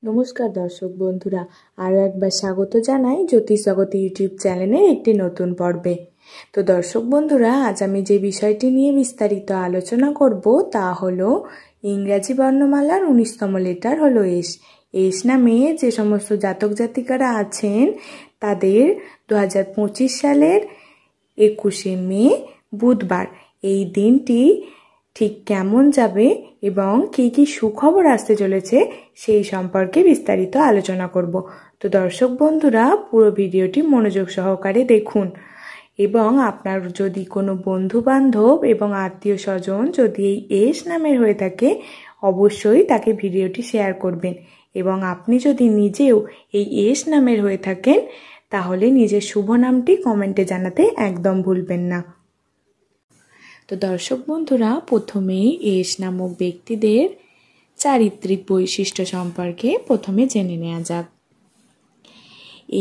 নমস্কার দর্শক বন্ধুরা, আরও একবার স্বাগত জানাই জ্যোতিষ জগৎ ইউটিউব চ্যানেলের একটি নতুন পর্বে। তো দর্শক বন্ধুরা, আজ আমি যে বিষয়টি নিয়ে বিস্তারিত আলোচনা করব তা হলো ইংরাজি বর্ণমালার 19তম লেটার হলো এস। এস নামে যে সমস্ত জাতক জাতিকারা আছেন তাদের 2025 সালের 21শে মে বুধবার এই দিনটি ঠিক কেমন যাবে এবং কী কী সুখবর আসতে চলেছে সেই সম্পর্কে বিস্তারিত আলোচনা করব। তো দর্শক বন্ধুরা, পুরো ভিডিওটি মনোযোগ সহকারে দেখুন এবং আপনার যদি কোনো বন্ধু বান্ধব এবং আত্মীয় স্বজন যদি এই এস নামের হয়ে থাকে অবশ্যই তাকে ভিডিওটি শেয়ার করবেন এবং আপনি যদি নিজেও এই এস নামের হয়ে থাকেন তাহলে নিজের শুভ নামটি কমেন্টে জানাতে একদম ভুলবেন না। তো দর্শক বন্ধুরা, প্রথমেই এস নামক ব্যক্তিদের চারিত্রিক বৈশিষ্ট্য সম্পর্কে প্রথমে জেনে নেওয়া যাক।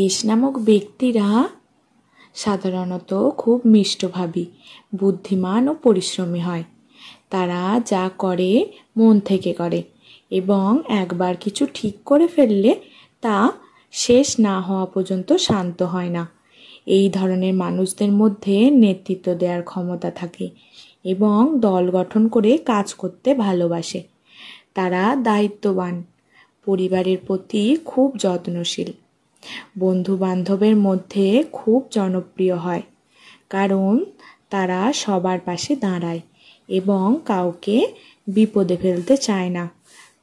এস নামক ব্যক্তিরা সাধারণত খুব মিষ্টভাবী, বুদ্ধিমান ও পরিশ্রমী হয়। তারা যা করে মন থেকে করে এবং একবার কিছু ঠিক করে ফেললে তা শেষ না হওয়া পর্যন্ত শান্ত হয় না। এই ধরনের মানুষদের মধ্যে নেতৃত্ব দেওয়ার ক্ষমতা থাকে এবং দল গঠন করে কাজ করতে ভালোবাসে। তারা দায়িত্ববান, পরিবারের প্রতি খুব যত্নশীল, বন্ধু বান্ধবের মধ্যে খুব জনপ্রিয় হয় কারণ তারা সবার পাশে দাঁড়ায় এবং কাউকে বিপদে ফেলতে চায় না।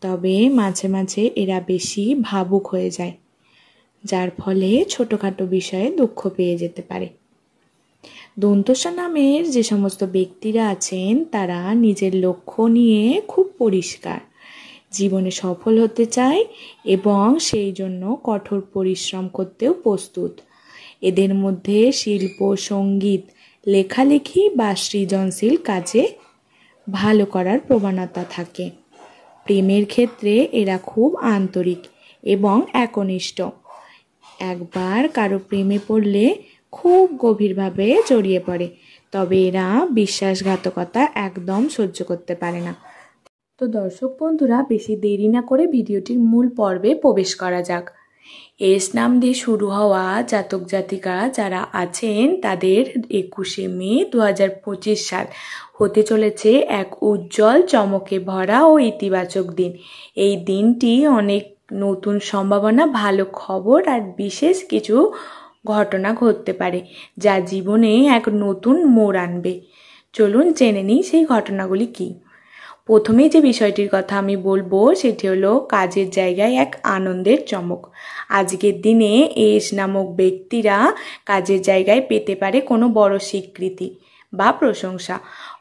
তবে মাঝে মাঝে এরা বেশি ভাবুক হয়ে যায়, যার ফলে ছোটোখাটো বিষয়ে দুঃখ পেয়ে যেতে পারে। দন্তস নামের যে সমস্ত ব্যক্তিরা আছেন তারা নিজের লক্ষ্য নিয়ে খুব পরিষ্কার, জীবনে সফল হতে চায় এবং সেই জন্য কঠোর পরিশ্রম করতেও প্রস্তুত। এদের মধ্যে শিল্প, সঙ্গীত, লেখালেখি বা সৃজনশীল কাজে ভালো করার প্রবণতা থাকে। প্রেমের ক্ষেত্রে এরা খুব আন্তরিক এবং একনিষ্ঠ। একবার কারো প্রেমে পড়লে খুব গভীরভাবে জড়িয়ে পড়ে, তবে এরা বিশ্বাসঘাতকতা একদম সহ্য করতে পারে না। তো দর্শক বন্ধুরা, বেশি দেরি না করে ভিডিওটির মূল পর্বে প্রবেশ করা যাক। এস নাম দিয়ে শুরু হওয়া জাতক জাতিকা যারা আছেন তাদের 21শে মে 2025 সাল হতে চলেছে এক উজ্জ্বল, চমকে ভরা ও ইতিবাচক দিন। এই দিনটি অনেক নতুন সম্ভাবনা, ভালো খবর আর বিশেষ কিছু ঘটনা ঘটতে পারে যা জীবনে এক নতুন মোড় আনবে। চলুন জেনে নিই সেই ঘটনাগুলি কী। প্রথমেই যে বিষয়টির কথা আমি বলবো সেটি হলো কাজের জায়গায় এক আনন্দের চমক। আজকের দিনে এস নামক ব্যক্তিরা কাজের জায়গায় পেতে পারে কোনো বড় স্বীকৃতি বা প্রশংসা।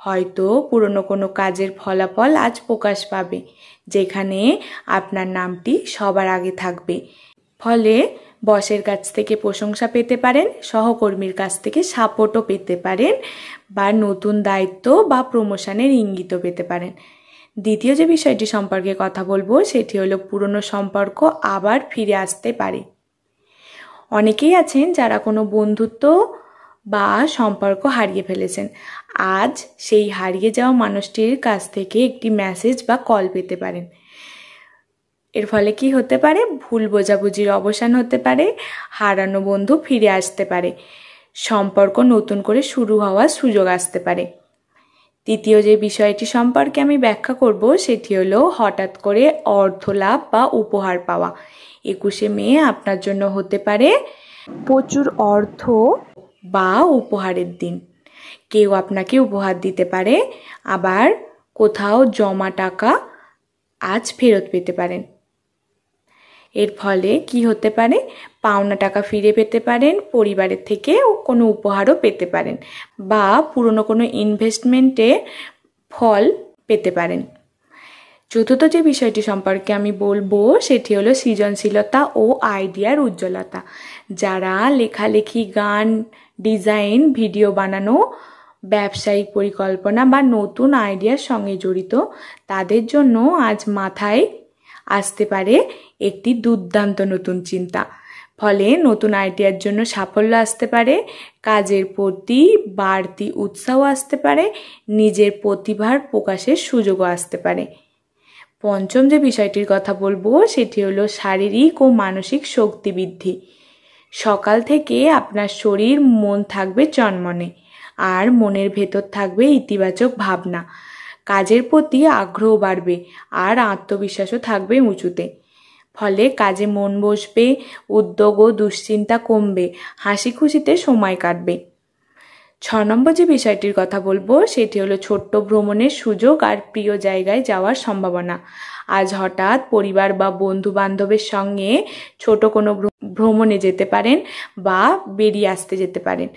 হয়তো পুরনো কোনো কাজের ফলাফল আজ প্রকাশ পাবে যেখানে আপনার নামটি সবার আগে থাকবে। ফলে বসের কাছ থেকে প্রশংসা পেতে পারেন, সহকর্মীর কাছ থেকে সাপোর্টও পেতে পারেন বা নতুন দায়িত্ব বা প্রমোশনের ইঙ্গিতও পেতে পারেন। দ্বিতীয় যে বিষয়টি সম্পর্কে কথা বলবো সেটি হলো পুরনো সম্পর্ক আবার ফিরে আসতে পারে। অনেকেই আছেন যারা কোনো বন্ধুত্ব বা সম্পর্ক হারিয়ে ফেলেছেন। আজ সেই হারিয়ে যাওয়া মানুষটির কাছ থেকে একটি মেসেজ বা কল পেতে পারেন। এর ফলে কি হতে পারে? ভুল বোঝাবুঝির অবসান হতে পারে, হারানো বন্ধু ফিরে আসতে পারে, সম্পর্ক নতুন করে শুরু হওয়ার সুযোগ আসতে পারে। তৃতীয় যে বিষয়টি সম্পর্কে আমি ব্যাখ্যা করব সেটি হলো হঠাৎ করে অর্থ লাভ বা উপহার পাওয়া। 21শে মে আপনার জন্য হতে পারে প্রচুর অর্থ বা উপহারের দিন। কেউ আপনাকে উপহার দিতে পারে, আবার কোথাও জমা টাকা আজ ফেরত পেতে পারেন। এর ফলে কি হতে পারে? পাওনা টাকা ফিরে পেতে পারেন, পরিবারের থেকে কোনো উপহারও পেতে পারেন বা পুরনো কোনো ইনভেস্টমেন্টে ফল পেতে পারেন। চতুর্থ যে বিষয়টি সম্পর্কে আমি বলবো সেটি হলো সৃজনশীলতা ও আইডিয়ার উজ্জ্বলতা। যারা লেখালেখি, গান, ডিজাইন, ভিডিও বানানো, ব্যবসায়িক পরিকল্পনা বা নতুন আইডিয়ার সঙ্গে জড়িত তাদের জন্য আজ মাথায় আসতে পারে একটি দুর্দান্ত নতুন চিন্তা। ফলে নতুন আইডিয়ার জন্য সাফল্য আসতে পারে, কাজের প্রতি বাড়তি উৎসাহ আসতে পারে, নিজের প্রতিভার প্রকাশের সুযোগও আসতে পারে। পঞ্চম যে বিষয়টির কথা বলবো সেটি হলো শারীরিক ও মানসিক শক্তি বৃদ্ধি। সকাল থেকে আপনার শরীর মন থাকবে চনমনে, আর মনের ভেতর থাকবে ইতিবাচক ভাবনা। কাজের প্রতি আগ্রহ বাড়বে আর আত্মবিশ্বাসও থাকবে উঁচুতে। ফলে কাজে মন বসবে, উদ্যোগ ও দুশ্চিন্তা কমবে, হাসি খুশিতে সময় কাটবে। 6 নম্বর যে বিষয়টির কথা বলবো সেটি হলো ছোট্ট ভ্রমণের সুযোগ আর প্রিয় জায়গায় যাওয়ার সম্ভাবনা। আজ হঠাৎ পরিবার বা বন্ধু বান্ধবের সঙ্গে ছোট কোনো ভ্রমণে যেতে পারেন বা বেরিয়ে আসতে যেতে পারেন।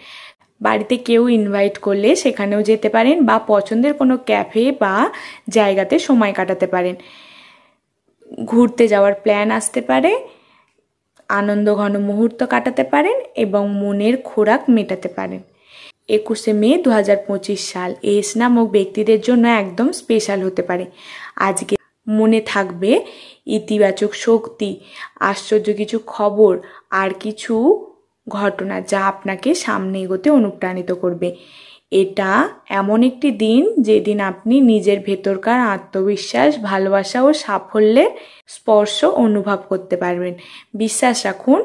বাড়িতে কেউ ইনভাইট করলে সেখানেও যেতে পারেন বা পছন্দের কোনো ক্যাফে বা জায়গাতে সময় কাটাতে পারেন। ঘুরতে যাওয়ার প্ল্যান আসতে পারে, আনন্দ ঘন মুহূর্ত কাটাতে পারেন এবং মনের খোরাক মেটাতে পারেন। 21শে মে 2025 সাল এস নামক ব্যক্তিদের জন্য একদম স্পেশাল হতে পারে। আজকে মনে থাকবে ইতিবাচক শক্তি, আশ্চর্য কিছু খবর আর কিছু ঘটনা যা আপনাকে সামনে এগোতে অনুপ্রাণিত করবে। এটা এমন একটি দিন যেদিন আপনি নিজের ভেতরকার আত্মবিশ্বাস, ভালোবাসা ও সাফল্যের স্পর্শ অনুভব করতে পারবেন। বিশ্বাস রাখুন,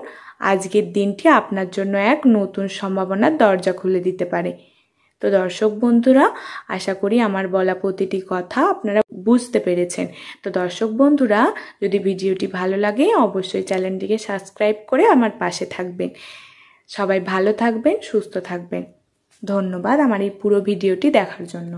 আজকের দিনটি আপনার জন্য এক নতুন সম্ভাবনার দরজা খুলে দিতে পারে। তো দর্শক বন্ধুরা, আশা করি আমার বলা প্রতিটি কথা আপনারা বুঝতে পেরেছেন। তো দর্শক বন্ধুরা, যদি ভিডিওটি ভালো লাগে অবশ্যই চ্যানেলটিকে সাবস্ক্রাইব করে আমার পাশে থাকবেন। সবাই ভালো থাকবেন, সুস্থ থাকবেন। ধন্যবাদ আমার এই পুরো ভিডিওটি দেখার জন্য।